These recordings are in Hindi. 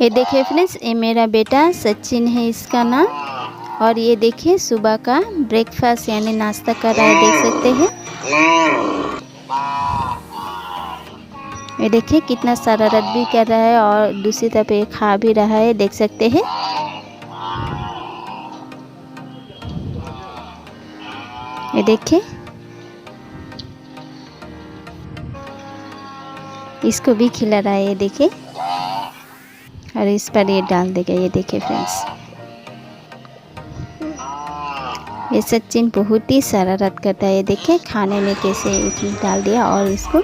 ये देखिए फ्रेंड्स, ये मेरा बेटा सचिन है इसका नाम। और ये देखिए सुबह का ब्रेकफास्ट यानी नाश्ता कर रहा है, देख सकते हैं। ये देखिए कितना शरारत भी कर रहा है और दूसरी तरफ ये खा भी रहा है, देख सकते हैं। ये देखिए इसको भी खिला रहा है, ये देखिए। और इस पर ये डाल देगा, ये देखिए फ्रेंड्स। ये सचिन बहुत ही शरारत करता है, ये देखिए खाने में कैसे डाल दिया और इसको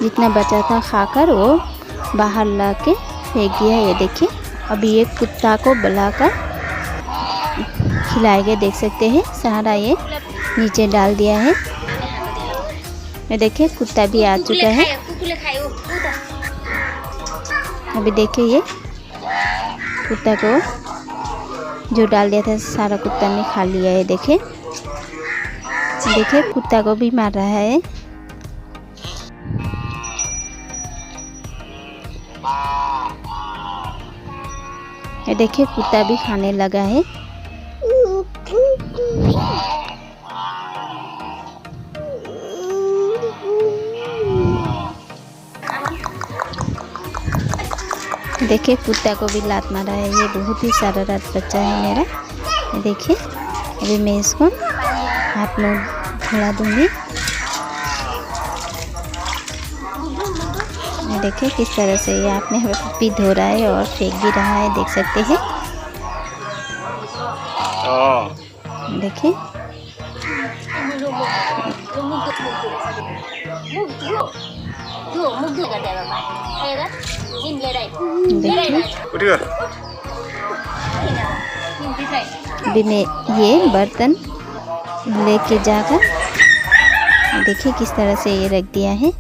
जितना बचा था खाकर वो बाहर ला के फेंक दिया। ये देखिए अभी ये कुत्ता को बुलाकर खिलाएंगे, देख सकते हैं। सारा ये नीचे डाल दिया है। ये देखिए कुत्ता भी आ चुका है। अभी देखिए ये कुत्ता को जो डाल दिया था सारा कुत्ता ने खा लिया है। देखिए देखिए कुत्ता को भी मार रहा है। ये देखिए कुत्ता भी खाने लगा है। देखिए कुत्ता को भी लात मारा है। ये बहुत ही शरारत बच्चा है मेरा। ये देखिए अभी मैं इसको हाथ में धुला दूंगी। ये देखिए किस तरह से ये आपने भी धो रहा है और फेंक भी रहा है, देख सकते हैं। देखिए अभी मैं ये बर्तन लेके जाकर देखिए किस तरह से ये रख दिया है।